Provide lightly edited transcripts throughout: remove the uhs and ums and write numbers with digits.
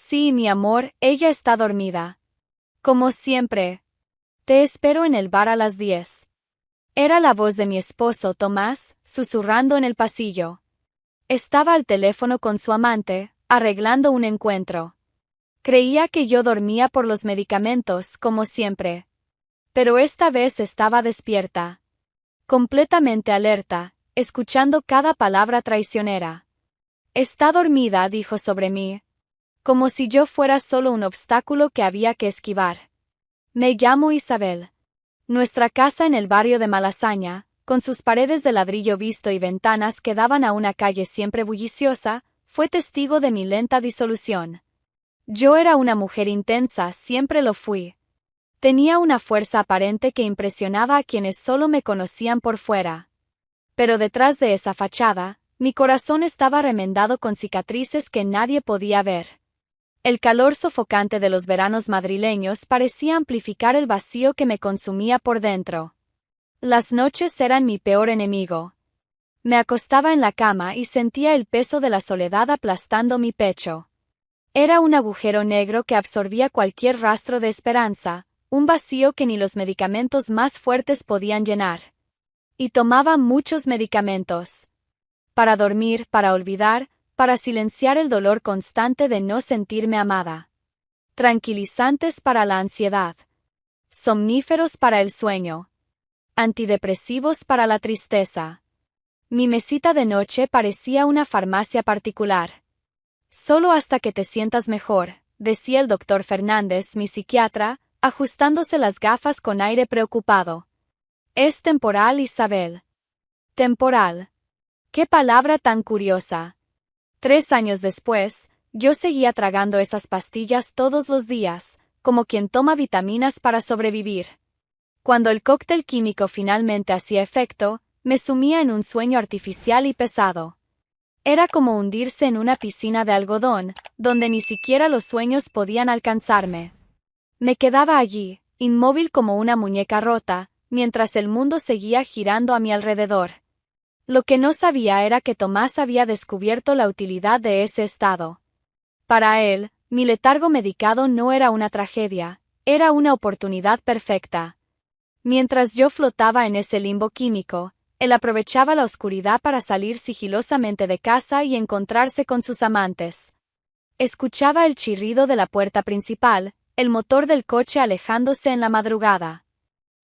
Sí, mi amor, ella está dormida. Como siempre. Te espero en el bar a las 10. Era la voz de mi esposo Tomás, susurrando en el pasillo. Estaba al teléfono con su amante, arreglando un encuentro. Creía que yo dormía por los medicamentos, como siempre. Pero esta vez estaba despierta. Completamente alerta, escuchando cada palabra traicionera. Está dormida, dijo sobre mí. Como si yo fuera solo un obstáculo que había que esquivar. Me llamo Isabel. Nuestra casa en el barrio de Malasaña, con sus paredes de ladrillo visto y ventanas que daban a una calle siempre bulliciosa, fue testigo de mi lenta disolución. Yo era una mujer intensa, siempre lo fui. Tenía una fuerza aparente que impresionaba a quienes solo me conocían por fuera. Pero detrás de esa fachada, mi corazón estaba remendado con cicatrices que nadie podía ver. El calor sofocante de los veranos madrileños parecía amplificar el vacío que me consumía por dentro. Las noches eran mi peor enemigo. Me acostaba en la cama y sentía el peso de la soledad aplastando mi pecho. Era un agujero negro que absorbía cualquier rastro de esperanza, un vacío que ni los medicamentos más fuertes podían llenar. Y tomaba muchos medicamentos. Para dormir, para olvidar, para silenciar el dolor constante de no sentirme amada. Tranquilizantes para la ansiedad. Somníferos para el sueño. Antidepresivos para la tristeza. Mi mesita de noche parecía una farmacia particular. Solo hasta que te sientas mejor, decía el doctor Fernández, mi psiquiatra, ajustándose las gafas con aire preocupado. Es temporal, Isabel. Temporal. ¡Qué palabra tan curiosa! 3 años después, yo seguía tragando esas pastillas todos los días, como quien toma vitaminas para sobrevivir. Cuando el cóctel químico finalmente hacía efecto, me sumía en un sueño artificial y pesado. Era como hundirse en una piscina de algodón, donde ni siquiera los sueños podían alcanzarme. Me quedaba allí, inmóvil como una muñeca rota, mientras el mundo seguía girando a mi alrededor. Lo que no sabía era que Tomás había descubierto la utilidad de ese estado. Para él, mi letargo medicado no era una tragedia, era una oportunidad perfecta. Mientras yo flotaba en ese limbo químico, él aprovechaba la oscuridad para salir sigilosamente de casa y encontrarse con sus amantes. Escuchaba el chirrido de la puerta principal, el motor del coche alejándose en la madrugada.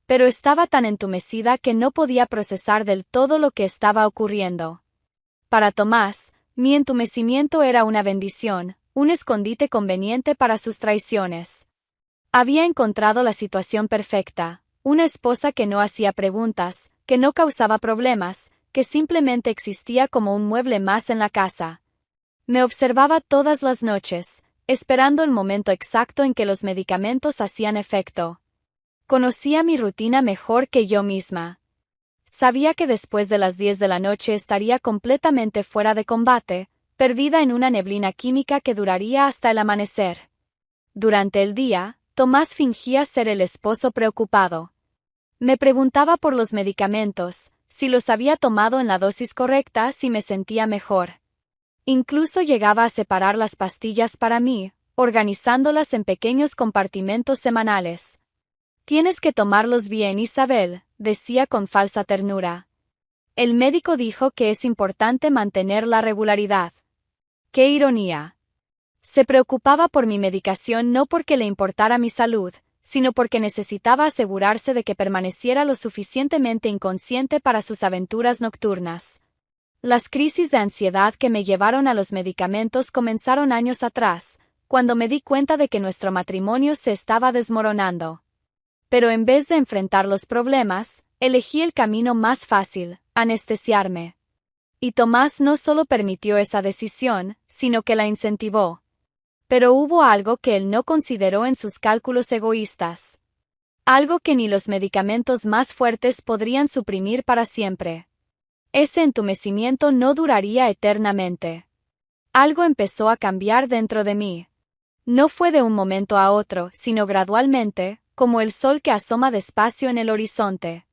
Pero estaba tan entumecida que no podía procesar del todo lo que estaba ocurriendo. Para Tomás, mi entumecimiento era una bendición, un escondite conveniente para sus traiciones. Había encontrado la situación perfecta, una esposa que no hacía preguntas, que no causaba problemas, que simplemente existía como un mueble más en la casa. Me observaba todas las noches, esperando el momento exacto en que los medicamentos hacían efecto. Conocía mi rutina mejor que yo misma. Sabía que después de las 10 de la noche estaría completamente fuera de combate, perdida en una neblina química que duraría hasta el amanecer. Durante el día, Tomás fingía ser el esposo preocupado. Me preguntaba por los medicamentos, si los había tomado en la dosis correcta, si me sentía mejor. Incluso llegaba a separar las pastillas para mí, organizándolas en pequeños compartimentos semanales. Tienes que tomarlos bien, Isabel, decía con falsa ternura. El médico dijo que es importante mantener la regularidad. ¡Qué ironía! Se preocupaba por mi medicación no porque le importara mi salud, sino porque necesitaba asegurarse de que permaneciera lo suficientemente inconsciente para sus aventuras nocturnas. Las crisis de ansiedad que me llevaron a los medicamentos comenzaron años atrás, cuando me di cuenta de que nuestro matrimonio se estaba desmoronando. Pero en vez de enfrentar los problemas, elegí el camino más fácil, anestesiarme. Y Tomás no solo permitió esa decisión, sino que la incentivó. Pero hubo algo que él no consideró en sus cálculos egoístas. Algo que ni los medicamentos más fuertes podrían suprimir para siempre. Ese entumecimiento no duraría eternamente. Algo empezó a cambiar dentro de mí. No fue de un momento a otro, sino gradualmente, como el sol que asoma despacio en el horizonte.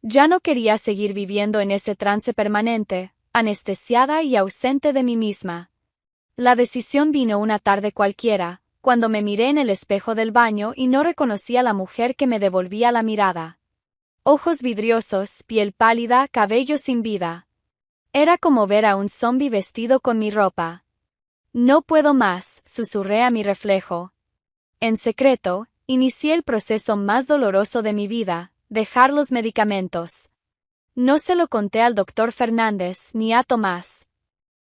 Ya no quería seguir viviendo en ese trance permanente, anestesiada y ausente de mí misma. La decisión vino una tarde cualquiera, cuando me miré en el espejo del baño y no reconocí a la mujer que me devolvía la mirada. Ojos vidriosos, piel pálida, cabello sin vida. Era como ver a un zombi vestido con mi ropa. No puedo más, susurré a mi reflejo. En secreto, inicié el proceso más doloroso de mi vida, dejar los medicamentos. No se lo conté al doctor Fernández ni a Tomás.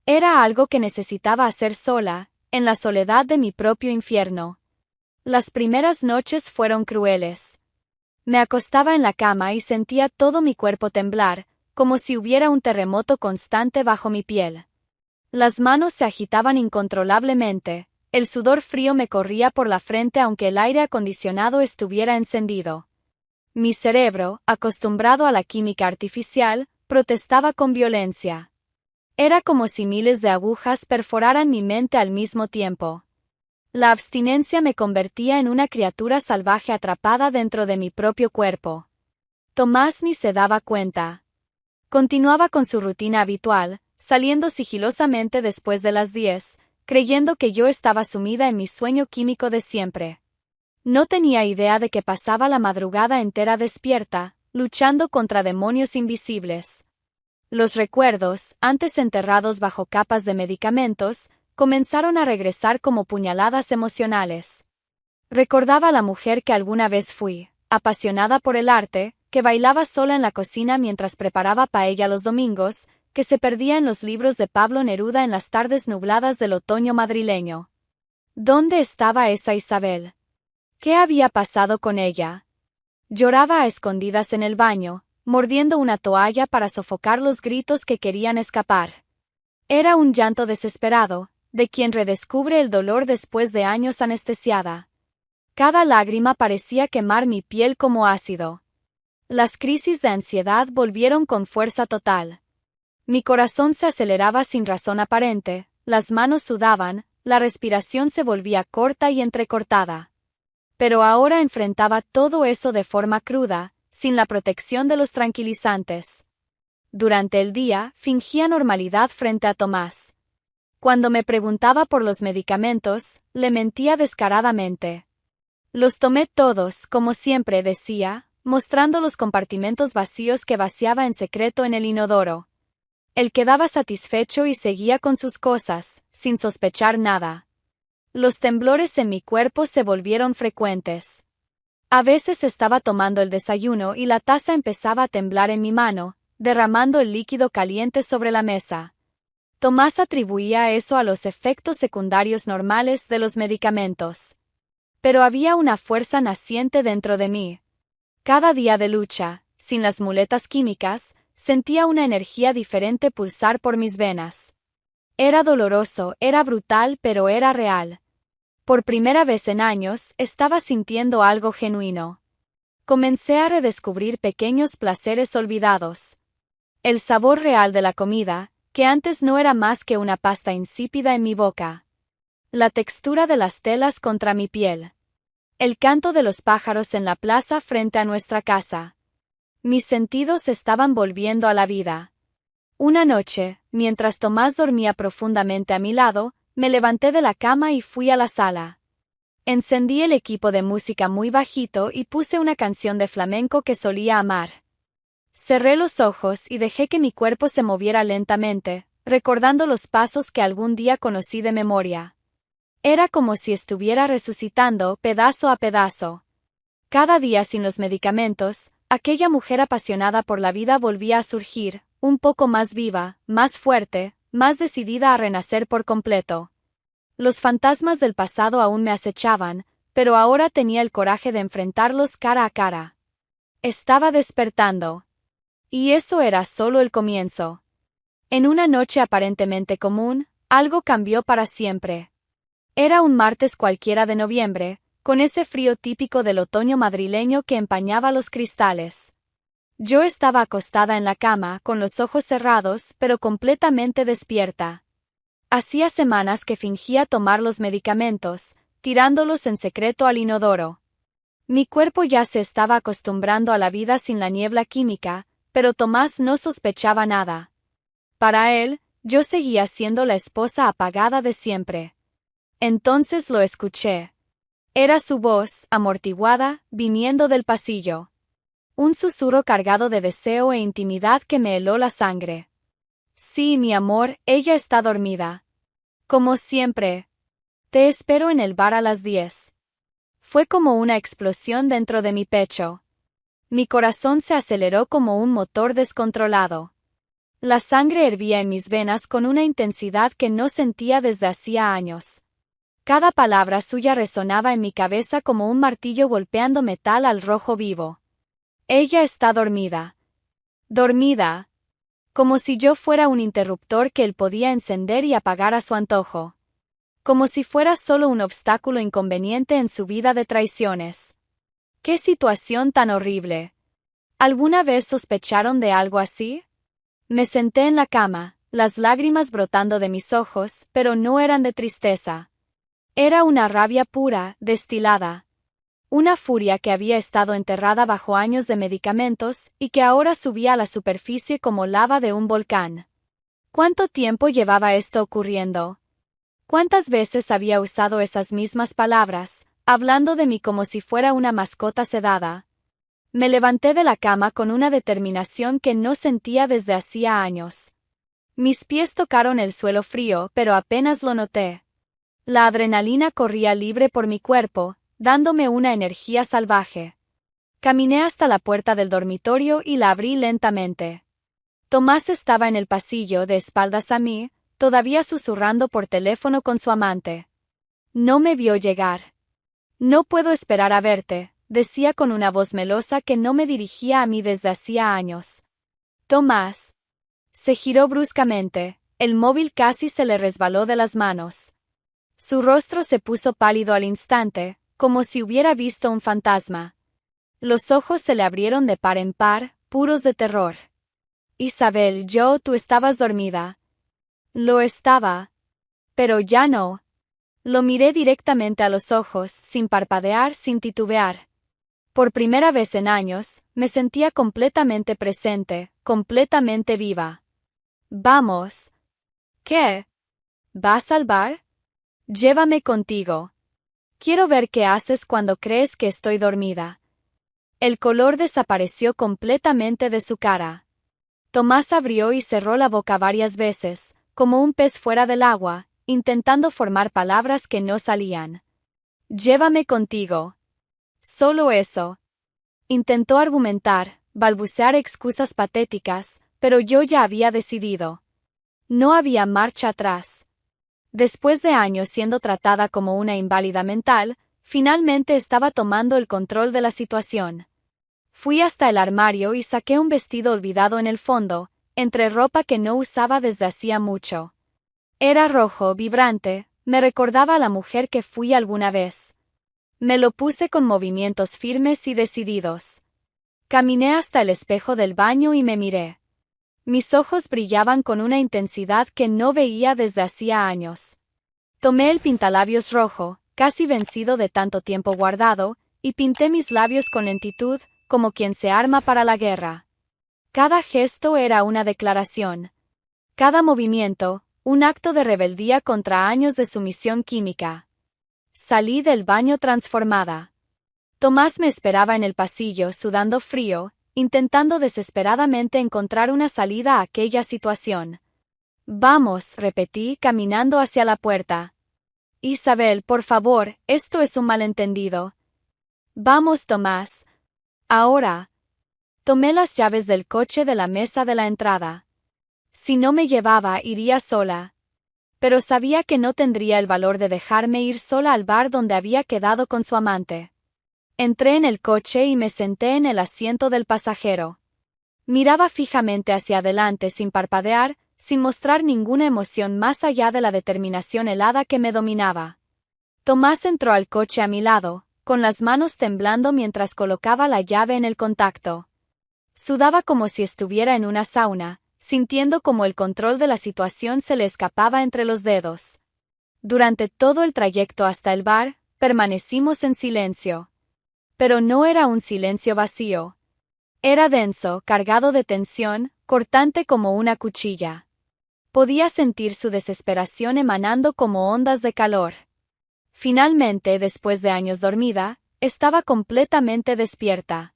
Era algo que necesitaba hacer sola, en la soledad de mi propio infierno. Las primeras noches fueron crueles. Me acostaba en la cama y sentía todo mi cuerpo temblar, como si hubiera un terremoto constante bajo mi piel. Las manos se agitaban incontrolablemente, el sudor frío me corría por la frente aunque el aire acondicionado estuviera encendido. Mi cerebro, acostumbrado a la química artificial, protestaba con violencia. Era como si miles de agujas perforaran mi mente al mismo tiempo. La abstinencia me convertía en una criatura salvaje atrapada dentro de mi propio cuerpo. Tomás ni se daba cuenta. Continuaba con su rutina habitual, saliendo sigilosamente después de las 10, creyendo que yo estaba sumida en mi sueño químico de siempre. No tenía idea de que pasaba la madrugada entera despierta, luchando contra demonios invisibles. Los recuerdos, antes enterrados bajo capas de medicamentos, comenzaron a regresar como puñaladas emocionales. Recordaba a la mujer que alguna vez fui, apasionada por el arte, que bailaba sola en la cocina mientras preparaba paella los domingos, que se perdía en los libros de Pablo Neruda en las tardes nubladas del otoño madrileño. ¿Dónde estaba esa Isabel? ¿Qué había pasado con ella? Lloraba a escondidas en el baño, mordiendo una toalla para sofocar los gritos que querían escapar. Era un llanto desesperado, de quien redescubre el dolor después de años anestesiada. Cada lágrima parecía quemar mi piel como ácido. Las crisis de ansiedad volvieron con fuerza total. Mi corazón se aceleraba sin razón aparente, las manos sudaban, la respiración se volvía corta y entrecortada. Pero ahora enfrentaba todo eso de forma cruda, sin la protección de los tranquilizantes. Durante el día, fingía normalidad frente a Tomás. Cuando me preguntaba por los medicamentos, le mentía descaradamente. Los tomé todos, como siempre decía, mostrando los compartimentos vacíos que vaciaba en secreto en el inodoro. Él quedaba satisfecho y seguía con sus cosas, sin sospechar nada. Los temblores en mi cuerpo se volvieron frecuentes. A veces estaba tomando el desayuno y la taza empezaba a temblar en mi mano, derramando el líquido caliente sobre la mesa. Tomás atribuía eso a los efectos secundarios normales de los medicamentos. Pero había una fuerza naciente dentro de mí. Cada día de lucha, sin las muletas químicas, sentía una energía diferente pulsar por mis venas. Era doloroso, era brutal, pero era real. Por primera vez en años, estaba sintiendo algo genuino. Comencé a redescubrir pequeños placeres olvidados. El sabor real de la comida, que antes no era más que una pasta insípida en mi boca. La textura de las telas contra mi piel. El canto de los pájaros en la plaza frente a nuestra casa. Mis sentidos estaban volviendo a la vida. Una noche, mientras Tomás dormía profundamente a mi lado, me levanté de la cama y fui a la sala. Encendí el equipo de música muy bajito y puse una canción de flamenco que solía amar. Cerré los ojos y dejé que mi cuerpo se moviera lentamente, recordando los pasos que algún día conocí de memoria. Era como si estuviera resucitando pedazo a pedazo. Cada día sin los medicamentos, aquella mujer apasionada por la vida volvía a surgir, un poco más viva, más fuerte, más decidida a renacer por completo. Los fantasmas del pasado aún me acechaban, pero ahora tenía el coraje de enfrentarlos cara a cara. Estaba despertando. Y eso era solo el comienzo. En una noche aparentemente común, algo cambió para siempre. Era un martes cualquiera de noviembre, con ese frío típico del otoño madrileño que empañaba los cristales. Yo estaba acostada en la cama, con los ojos cerrados, pero completamente despierta. Hacía semanas que fingía tomar los medicamentos, tirándolos en secreto al inodoro. Mi cuerpo ya se estaba acostumbrando a la vida sin la niebla química, pero Tomás no sospechaba nada. Para él, Yo seguía siendo la esposa apagada de siempre. Entonces lo escuché. Era su voz, amortiguada, viniendo del pasillo. Un susurro cargado de deseo e intimidad que me heló la sangre. Sí, mi amor, ella está dormida. Como siempre. Te espero en el bar a las 10. Fue como una explosión dentro de mi pecho. Mi corazón se aceleró como un motor descontrolado. La sangre hervía en mis venas con una intensidad que no sentía desde hacía años. Cada palabra suya resonaba en mi cabeza como un martillo golpeando metal al rojo vivo. Ella está dormida. Dormida. Como si yo fuera un interruptor que él podía encender y apagar a su antojo. Como si fuera solo un obstáculo inconveniente en su vida de traiciones. ¡Qué situación tan horrible! ¿Alguna vez sospecharon de algo así? Me senté en la cama, las lágrimas brotando de mis ojos, pero no eran de tristeza. Era una rabia pura, destilada. Una furia que había estado enterrada bajo años de medicamentos y que ahora subía a la superficie como lava de un volcán. ¿Cuánto tiempo llevaba esto ocurriendo? ¿Cuántas veces había usado esas mismas palabras, hablando de mí como si fuera una mascota sedada? Me levanté de la cama con una determinación que no sentía desde hacía años. Mis pies tocaron el suelo frío, pero apenas lo noté. La adrenalina corría libre por mi cuerpo, dándome una energía salvaje. Caminé hasta la puerta del dormitorio y la abrí lentamente. Tomás estaba en el pasillo de espaldas a mí, todavía susurrando por teléfono con su amante. No me vio llegar. No puedo esperar a verte, decía con una voz melosa que no me dirigía a mí desde hacía años. Tomás. Se giró bruscamente, el móvil casi se le resbaló de las manos. Su rostro se puso pálido al instante, como si hubiera visto un fantasma. Los ojos se le abrieron de par en par, puros de terror. Isabel, tú estabas dormida. Lo estaba. Pero ya no. Lo miré directamente a los ojos, sin parpadear, sin titubear. Por primera vez en años, me sentía completamente presente, completamente viva. Vamos. ¿Qué? ¿Vas al bar? Llévame contigo. Quiero ver qué haces cuando crees que estoy dormida. El color desapareció completamente de su cara. Tomás abrió y cerró la boca varias veces, como un pez fuera del agua, intentando formar palabras que no salían. Llévame contigo. Solo eso. Intentó argumentar, balbucear excusas patéticas, pero yo ya había decidido. No había marcha atrás. Después de años siendo tratada como una inválida mental, finalmente estaba tomando el control de la situación. Fui hasta el armario y saqué un vestido olvidado en el fondo, entre ropa que no usaba desde hacía mucho. Era rojo, vibrante, me recordaba a la mujer que fui alguna vez. Me lo puse con movimientos firmes y decididos. Caminé hasta el espejo del baño y me miré. Mis ojos brillaban con una intensidad que no veía desde hacía años. Tomé el pintalabios rojo, casi vencido de tanto tiempo guardado, y pinté mis labios con lentitud, como quien se arma para la guerra. Cada gesto era una declaración. Cada movimiento, un acto de rebeldía contra años de sumisión química. Salí del baño transformada. Tomás me esperaba en el pasillo sudando frío, intentando desesperadamente encontrar una salida a aquella situación. Vamos, repetí, caminando hacia la puerta. Isabel, por favor, esto es un malentendido. Vamos, Tomás. Ahora. Tomé las llaves del coche de la mesa de la entrada. Si no me llevaba, iría sola. Pero sabía que no tendría el valor de dejarme ir sola al bar donde había quedado con su amante. Entré en el coche y me senté en el asiento del pasajero. Miraba fijamente hacia adelante sin parpadear, sin mostrar ninguna emoción más allá de la determinación helada que me dominaba. Tomás entró al coche a mi lado, con las manos temblando mientras colocaba la llave en el contacto. Sudaba como si estuviera en una sauna, sintiendo como el control de la situación se le escapaba entre los dedos. Durante todo el trayecto hasta el bar, permanecimos en silencio. Pero no era un silencio vacío. Era denso, cargado de tensión, cortante como una cuchilla. Podía sentir su desesperación emanando como ondas de calor. Finalmente, después de años dormida, estaba completamente despierta.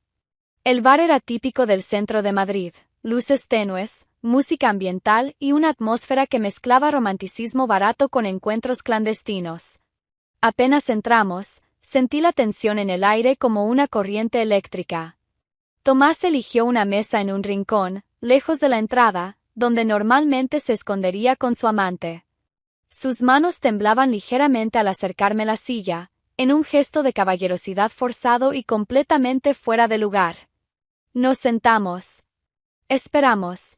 El bar era típico del centro de Madrid, luces tenues, música ambiental y una atmósfera que mezclaba romanticismo barato con encuentros clandestinos. Apenas entramos, sentí la tensión en el aire como una corriente eléctrica. Tomás eligió una mesa en un rincón, lejos de la entrada, donde normalmente se escondería con su amante. Sus manos temblaban ligeramente al acercarme la silla, en un gesto de caballerosidad forzado y completamente fuera de lugar. Nos sentamos. Esperamos.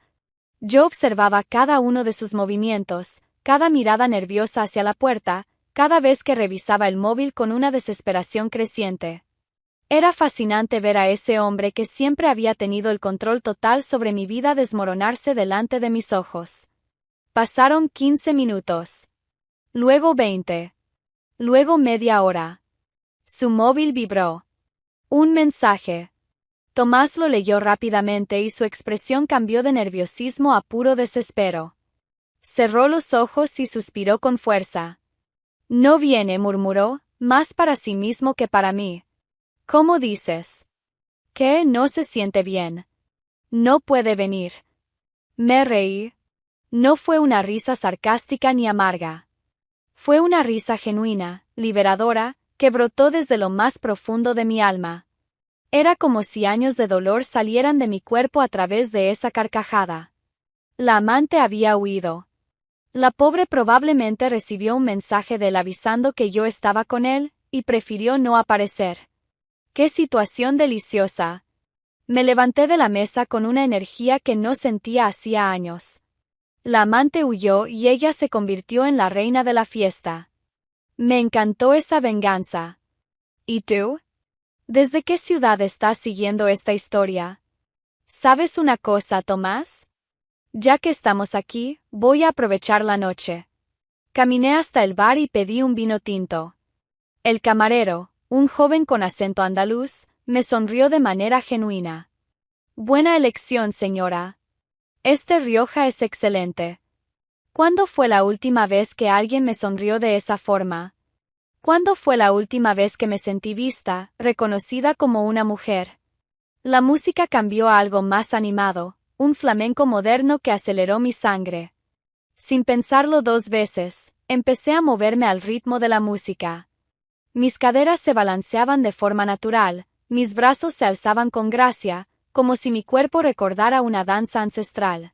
Yo observaba cada uno de sus movimientos, cada mirada nerviosa hacia la puerta, cada vez que revisaba el móvil con una desesperación creciente. Era fascinante ver a ese hombre que siempre había tenido el control total sobre mi vida desmoronarse delante de mis ojos. Pasaron 15 minutos. Luego 20. Luego media hora. Su móvil vibró. Un mensaje. Tomás lo leyó rápidamente y su expresión cambió de nerviosismo a puro desespero. Cerró los ojos y suspiró con fuerza. No viene, murmuró, más para sí mismo que para mí. ¿Cómo dices? ¿Qué? No se siente bien. No puede venir. Me reí. No fue una risa sarcástica ni amarga. Fue una risa genuina, liberadora, que brotó desde lo más profundo de mi alma. Era como si años de dolor salieran de mi cuerpo a través de esa carcajada. La amante había huido. La pobre probablemente recibió un mensaje de él avisando que yo estaba con él, y prefirió no aparecer. ¡Qué situación deliciosa! Me levanté de la mesa con una energía que no sentía hacía años. La amante huyó y ella se convirtió en la reina de la fiesta. Me encantó esa venganza. ¿Y tú? ¿Desde qué ciudad estás siguiendo esta historia? ¿Sabes una cosa, Tomás? Ya que estamos aquí, voy a aprovechar la noche. Caminé hasta el bar y pedí un vino tinto. El camarero, un joven con acento andaluz, me sonrió de manera genuina. Buena elección, señora. Este Rioja es excelente. ¿Cuándo fue la última vez que alguien me sonrió de esa forma? ¿Cuándo fue la última vez que me sentí vista, reconocida como una mujer? La música cambió a algo más animado, un flamenco moderno que aceleró mi sangre. Sin pensarlo dos veces, empecé a moverme al ritmo de la música. Mis caderas se balanceaban de forma natural, mis brazos se alzaban con gracia, como si mi cuerpo recordara una danza ancestral.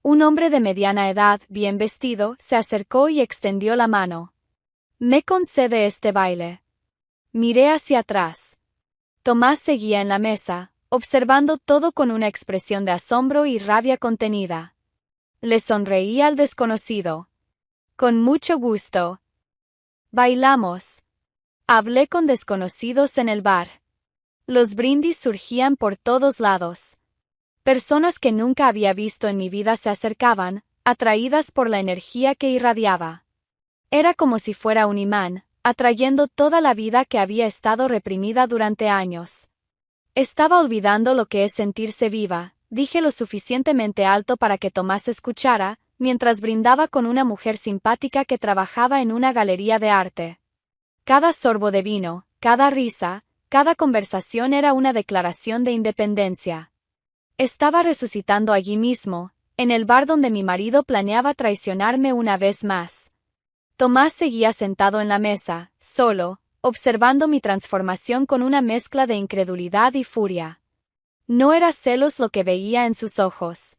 Un hombre de mediana edad, bien vestido, se acercó y extendió la mano. ¿Me concede este baile? Miré hacia atrás. Tomás seguía en la mesa, observando todo con una expresión de asombro y rabia contenida. Le sonreí al desconocido. Con mucho gusto. Bailamos. Hablé con desconocidos en el bar. Los brindis surgían por todos lados. Personas que nunca había visto en mi vida se acercaban, atraídas por la energía que irradiaba. Era como si fuera un imán, atrayendo toda la vida que había estado reprimida durante años. Estaba olvidando lo que es sentirse viva, dije lo suficientemente alto para que Tomás escuchara, mientras brindaba con una mujer simpática que trabajaba en una galería de arte. Cada sorbo de vino, cada risa, cada conversación era una declaración de independencia. Estaba resucitando allí mismo, en el bar donde mi marido planeaba traicionarme una vez más. Tomás seguía sentado en la mesa, solo, observando mi transformación con una mezcla de incredulidad y furia. No era celos lo que veía en sus ojos.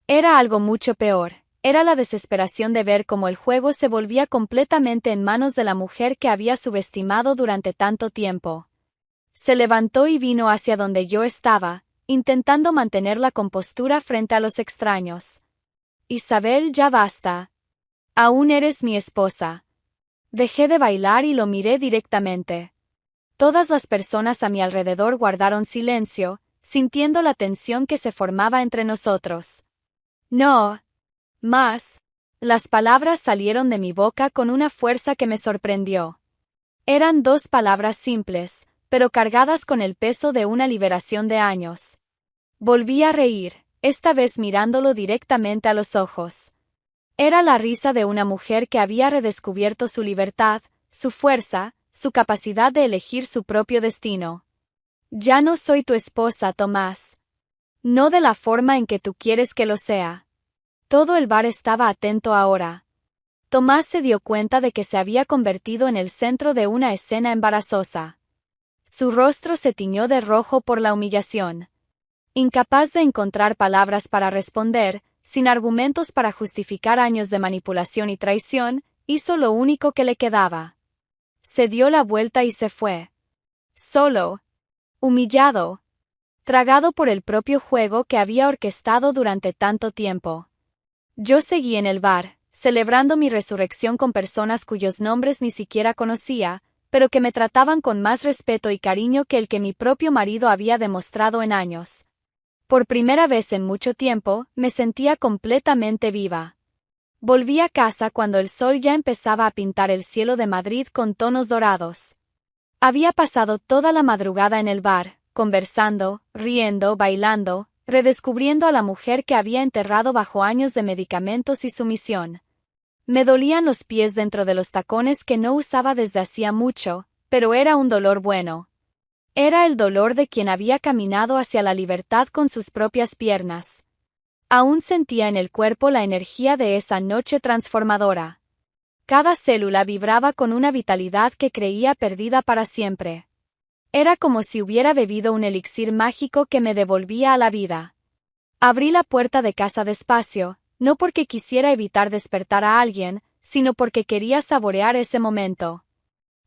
Era algo mucho peor, era la desesperación de ver cómo el juego se volvía completamente en manos de la mujer que había subestimado durante tanto tiempo. Se levantó y vino hacia donde yo estaba, intentando mantener la compostura frente a los extraños. Isabel, ya basta. Aún eres mi esposa. Dejé de bailar y lo miré directamente. Todas las personas a mi alrededor guardaron silencio, sintiendo la tensión que se formaba entre nosotros. No. Más. Las palabras salieron de mi boca con una fuerza que me sorprendió. Eran dos palabras simples, pero cargadas con el peso de una liberación de años. Volví a reír, esta vez mirándolo directamente a los ojos. Era la risa de una mujer que había redescubierto su libertad, su fuerza, su capacidad de elegir su propio destino. Ya no soy tu esposa, Tomás. No de la forma en que tú quieres que lo sea. Todo el bar estaba atento ahora. Tomás se dio cuenta de que se había convertido en el centro de una escena embarazosa. Su rostro se tiñó de rojo por la humillación. Incapaz de encontrar palabras para responder, sin argumentos para justificar años de manipulación y traición, hizo lo único que le quedaba. Se dio la vuelta y se fue. Solo, humillado, tragado por el propio juego que había orquestado durante tanto tiempo. Yo seguí en el bar, celebrando mi resurrección con personas cuyos nombres ni siquiera conocía, pero que me trataban con más respeto y cariño que el que mi propio marido había demostrado en años. Por primera vez en mucho tiempo, me sentía completamente viva. Volví a casa cuando el sol ya empezaba a pintar el cielo de Madrid con tonos dorados. Había pasado toda la madrugada en el bar, conversando, riendo, bailando, redescubriendo a la mujer que había enterrado bajo años de medicamentos y sumisión. Me dolían los pies dentro de los tacones que no usaba desde hacía mucho, pero era un dolor bueno. Era el dolor de quien había caminado hacia la libertad con sus propias piernas. Aún sentía en el cuerpo la energía de esa noche transformadora. Cada célula vibraba con una vitalidad que creía perdida para siempre. Era como si hubiera bebido un elixir mágico que me devolvía a la vida. Abrí la puerta de casa despacio, no porque quisiera evitar despertar a alguien, sino porque quería saborear ese momento.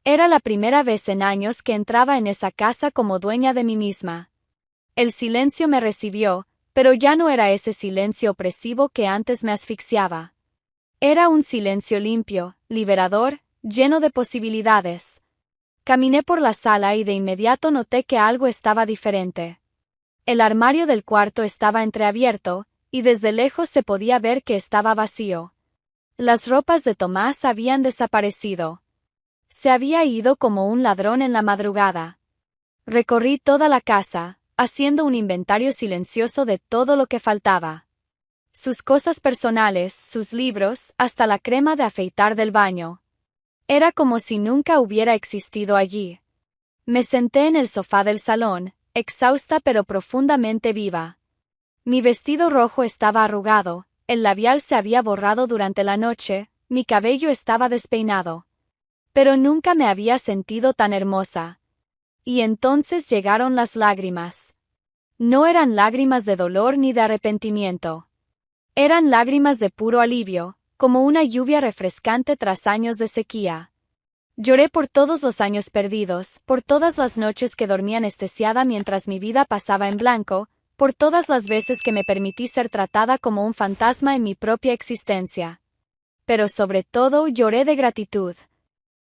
Era la primera vez en años que entraba en esa casa como dueña de mí misma. El silencio me recibió, pero ya no era ese silencio opresivo que antes me asfixiaba. Era un silencio limpio, liberador, lleno de posibilidades. Caminé por la sala y de inmediato noté que algo estaba diferente. El armario del cuarto estaba entreabierto, y desde lejos se podía ver que estaba vacío. Las ropas de Tomás habían desaparecido. Se había ido como un ladrón en la madrugada. Recorrí toda la casa, haciendo un inventario silencioso de todo lo que faltaba. Sus cosas personales, sus libros, hasta la crema de afeitar del baño. Era como si nunca hubiera existido allí. Me senté en el sofá del salón, exhausta pero profundamente viva. Mi vestido rojo estaba arrugado, el labial se había borrado durante la noche, mi cabello estaba despeinado. Pero nunca me había sentido tan hermosa. Y entonces llegaron las lágrimas. No eran lágrimas de dolor ni de arrepentimiento. Eran lágrimas de puro alivio, como una lluvia refrescante tras años de sequía. Lloré por todos los años perdidos, por todas las noches que dormí anestesiada mientras mi vida pasaba en blanco, por todas las veces que me permití ser tratada como un fantasma en mi propia existencia. Pero sobre todo lloré de gratitud.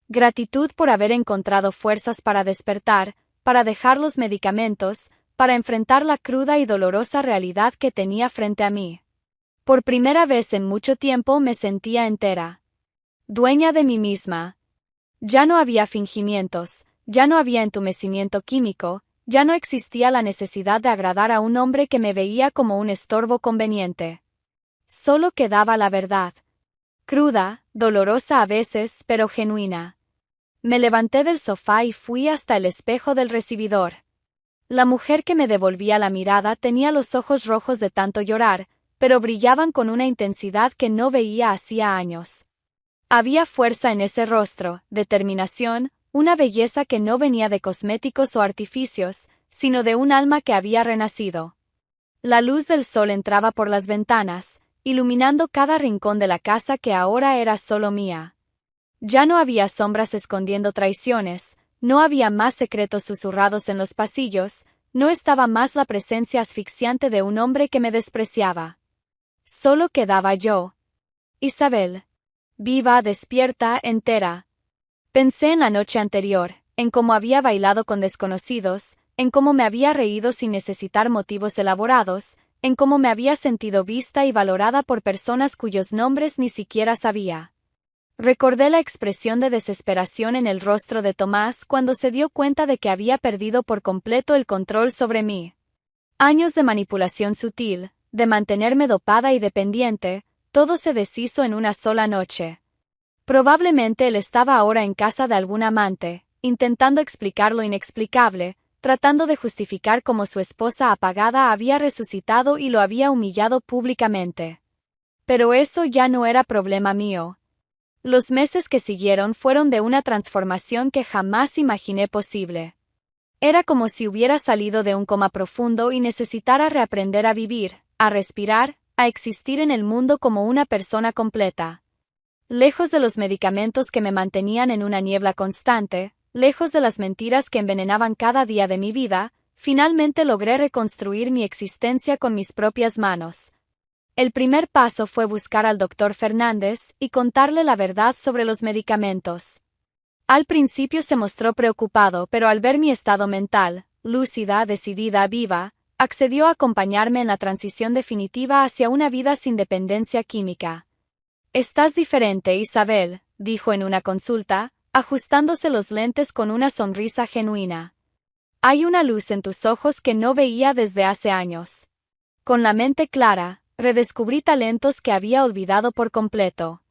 Gratitud por haber encontrado fuerzas para despertar, para dejar los medicamentos, para enfrentar la cruda y dolorosa realidad que tenía frente a mí. Por primera vez en mucho tiempo me sentía entera. Dueña de mí misma. Ya no había fingimientos, ya no había entumecimiento químico, ya no existía la necesidad de agradar a un hombre que me veía como un estorbo conveniente. Solo quedaba la verdad. Cruda, dolorosa a veces, pero genuina. Me levanté del sofá y fui hasta el espejo del recibidor. La mujer que me devolvía la mirada tenía los ojos rojos de tanto llorar, pero brillaban con una intensidad que no veía hacía años. Había fuerza en ese rostro, determinación, una belleza que no venía de cosméticos o artificios, sino de un alma que había renacido. La luz del sol entraba por las ventanas, iluminando cada rincón de la casa que ahora era solo mía. Ya no había sombras escondiendo traiciones, no había más secretos susurrados en los pasillos, no estaba más la presencia asfixiante de un hombre que me despreciaba. Solo quedaba yo. Isabel. Viva, despierta, entera. Pensé en la noche anterior, en cómo había bailado con desconocidos, en cómo me había reído sin necesitar motivos elaborados, en cómo me había sentido vista y valorada por personas cuyos nombres ni siquiera sabía. Recordé la expresión de desesperación en el rostro de Tomás cuando se dio cuenta de que había perdido por completo el control sobre mí. Años de manipulación sutil, de mantenerme dopada y dependiente, Todo se deshizo en una sola noche. Probablemente él estaba ahora en casa de algún amante, intentando explicar lo inexplicable, tratando de justificar cómo su esposa apagada había resucitado y lo había humillado públicamente. Pero eso ya no era problema mío. Los meses que siguieron fueron de una transformación que jamás imaginé posible. Era como si hubiera salido de un coma profundo y necesitara reaprender a vivir, a respirar, a existir en el mundo como una persona completa. Lejos de los medicamentos que me mantenían en una niebla constante, lejos de las mentiras que envenenaban cada día de mi vida, finalmente logré reconstruir mi existencia con mis propias manos. El primer paso fue buscar al doctor Fernández y contarle la verdad sobre los medicamentos. Al principio se mostró preocupado, pero al ver mi estado mental, lúcida, decidida, viva, accedió a acompañarme en la transición definitiva hacia una vida sin dependencia química. «Estás diferente, Isabel», dijo en una consulta, ajustándose los lentes con una sonrisa genuina. «Hay una luz en tus ojos que no veía desde hace años». Con la mente clara, redescubrí talentos que había olvidado por completo.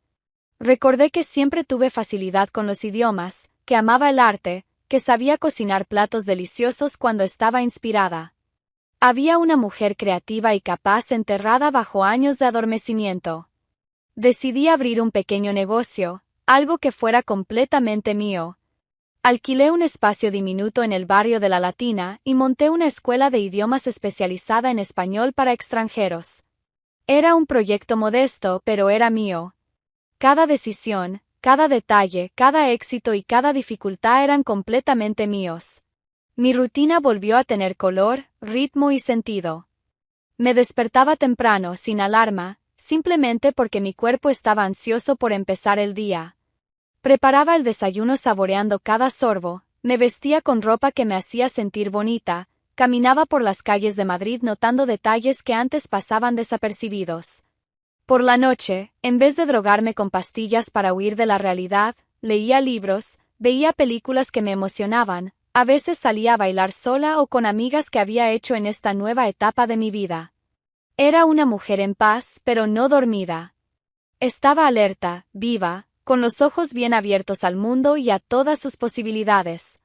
Recordé que siempre tuve facilidad con los idiomas, que amaba el arte, que sabía cocinar platos deliciosos cuando estaba inspirada. Había una mujer creativa y capaz enterrada bajo años de adormecimiento. Decidí abrir un pequeño negocio, algo que fuera completamente mío. Alquilé un espacio diminuto en el barrio de La Latina y monté una escuela de idiomas especializada en español para extranjeros. Era un proyecto modesto, pero era mío. Cada decisión, cada detalle, cada éxito y cada dificultad eran completamente míos. Mi rutina volvió a tener color, ritmo y sentido. Me despertaba temprano, sin alarma, simplemente porque mi cuerpo estaba ansioso por empezar el día. Preparaba el desayuno saboreando cada sorbo, me vestía con ropa que me hacía sentir bonita, caminaba por las calles de Madrid notando detalles que antes pasaban desapercibidos. Por la noche, en vez de drogarme con pastillas para huir de la realidad, leía libros, veía películas que me emocionaban, a veces salía a bailar sola o con amigas que había hecho en esta nueva etapa de mi vida. Era una mujer en paz, pero no dormida. Estaba alerta, viva, con los ojos bien abiertos al mundo y a todas sus posibilidades.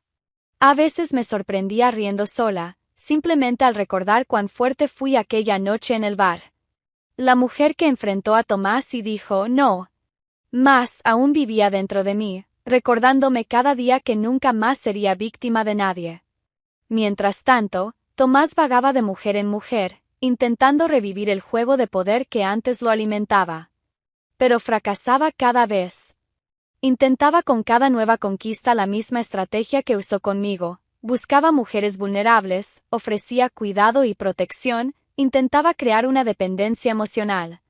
A veces me sorprendía riendo sola, simplemente al recordar cuán fuerte fui aquella noche en el bar. La mujer que enfrentó a Tomás y dijo no más aún vivía dentro de mí, recordándome cada día que nunca más sería víctima de nadie. Mientras tanto, Tomás vagaba de mujer en mujer, intentando revivir el juego de poder que antes lo alimentaba. Pero fracasaba cada vez. Intentaba con cada nueva conquista la misma estrategia que usó conmigo. Buscaba mujeres vulnerables, ofrecía cuidado y protección, intentaba crear una dependencia emocional.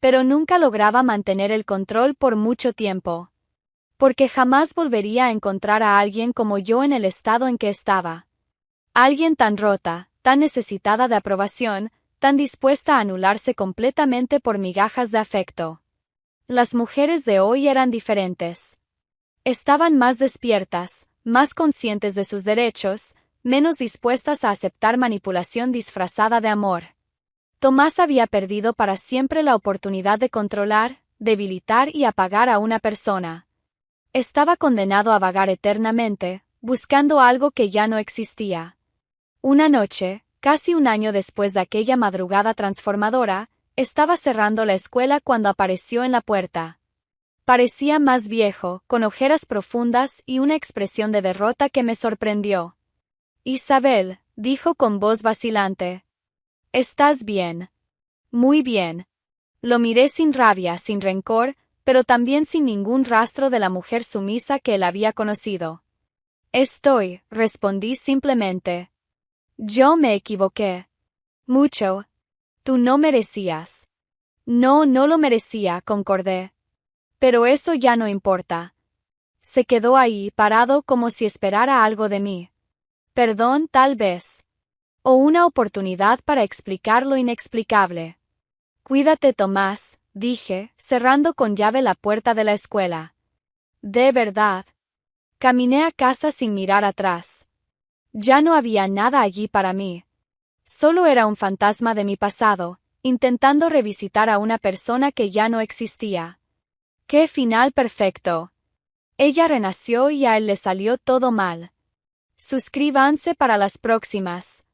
Pero nunca lograba mantener el control por mucho tiempo. Porque jamás volvería a encontrar a alguien como yo en el estado en que estaba. Alguien tan rota, tan necesitada de aprobación, tan dispuesta a anularse completamente por migajas de afecto. Las mujeres de hoy eran diferentes. Estaban más despiertas, más conscientes de sus derechos, menos dispuestas a aceptar manipulación disfrazada de amor. Tomás había perdido para siempre la oportunidad de controlar, debilitar y apagar a una persona. Estaba condenado a vagar eternamente, buscando algo que ya no existía. Una noche, casi un año después de aquella madrugada transformadora, estaba cerrando la escuela cuando apareció en la puerta. Parecía más viejo, con ojeras profundas y una expresión de derrota que me sorprendió. «Isabel», dijo con voz vacilante. «¿Estás bien?» «Muy bien». Lo miré sin rabia, sin rencor, pero también sin ningún rastro de la mujer sumisa que él había conocido. «Estoy», respondí simplemente. «Yo me equivoqué. Mucho. Tú no merecías». «No, no lo merecía», concordé. «Pero eso ya no importa». Se quedó ahí, parado como si esperara algo de mí. Perdón, tal vez. O una oportunidad para explicar lo inexplicable. «Cuídate, Tomás», dije, cerrando con llave la puerta de la escuela. «De verdad». Caminé a casa sin mirar atrás. Ya no había nada allí para mí. Solo era un fantasma de mi pasado, intentando revisitar a una persona que ya no existía. ¡Qué final perfecto! Ella renació y a él le salió todo mal. Suscríbanse para las próximas.